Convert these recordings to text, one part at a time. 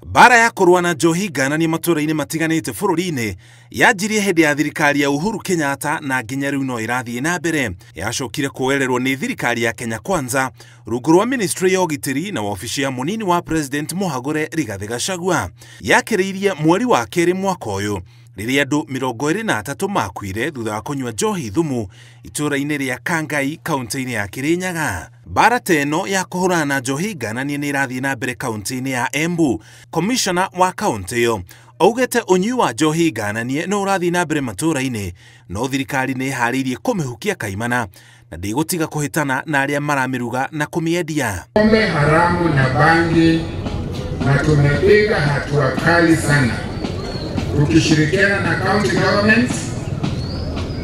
Mbaara ya kũrũa na njohi ngananie matũũra-inĩ matiganĩte bũrũri-inĩ yanjirie hĩndĩ ya thirikari ya Uhuru Kenyatta na nginya rĩu no ĩrathiĩ na mbere. Yacokire kuoererwo nĩ thirikari ya Kenya Kwanza rungu rwa ministry ya ũgitĩri na wabici ya mũnini wa president Mũhagũre Rigathĩ Gachagua. Yakĩrĩirie mweri wa kerĩ mwaka ũyũ rĩrĩa andũ 23 makuire thutha wa kũnyua njohi thumu itũũra-inĩ rĩa Kangai kaunti-inĩ ya Kirinyaga. Mbaara teno ya kũhũrana na njohi ngananie nĩ ĩrathiĩ na mbere kaunti-inĩ ya Embu. Commissioner wa kaunti ĩyo augĩte ũnyui wa njohi ngananie no ũrathiĩ na mbere matũũra-inĩ, no thirikari nĩ ĩharĩirie kũmĩhukia kaimana na ndĩgũtiga kũhĩtana na arĩa maramĩruga na kũmĩendia. Pombe haramu na bangi, na tumepiga hatua kali sana tukishirikiana na county governments.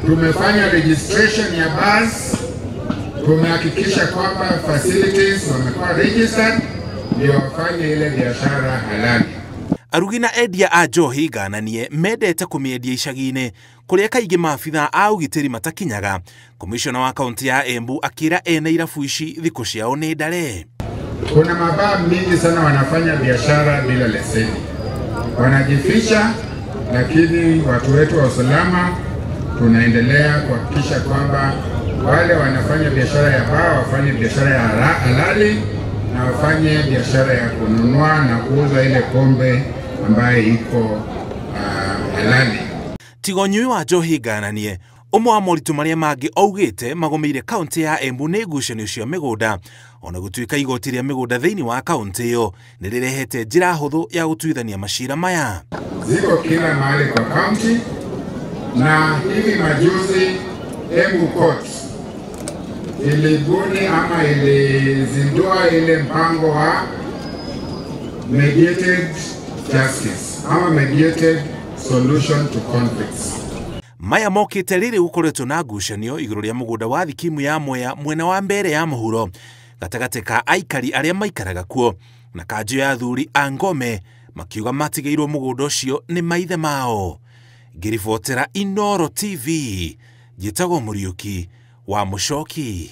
Tumefanya registration ya bars, tumehakikisha kwamba facilities wamekuwa registered ndio wafanye ile biashara halali. Arugi na endia a njohi ngananie mendete kũmĩendia icagi-inĩ kũrĩa kaingĩ maabitha a ũgitĩri matakinyaga. Commissioner wa kaunti ya Embu akĩra ene irabu ici thikũ ciao nĩ ndare. Kuna mabaa mingi sana wanafanya biashara bila leseni, wanajificha, lakini watu wetu wa usalama tunaendelea kuhakikisha kwamba wale wanafanya biashara ya baa wafanye biashara ya halali na wafanye biashara ya kununua na kuuza ile pombe ambaye iko halali. Tiga ũnyui wa njohi ngananie, ũmwe wa moritũ marĩa mangĩ augĩte magũmĩire kaunti ya Embu nĩ ngucanio cia mĩgũnda, ona gũtuĩka igoti rĩa mĩgũnda thĩinĩ wa kaunti ĩyo nĩ rĩrehete njĩra hũthũ ya gũtuithania macira maya. Ziko kila mahali kwa kaunti, na hivi majuzi Embu Court ilibuni ama ilizindua ile mpango wa mediated justice ama mediated solution to conflicts. Maya mokĩte rĩrĩ gũkoretwo na ngucanio igũrũ rĩa mũgũnda wa thikimu ya Mwea mwena wa mbere ya mũhuro gatagatĩ ka aikari arĩa maikaraga kuo na kanjũ ya athuri a Ngome makiuga matigĩirwo mũgũnda ũcio nĩ maithe mao. Ngĩribotera Inooro TV, njĩtagwo Mũriũki wa Mũchoki.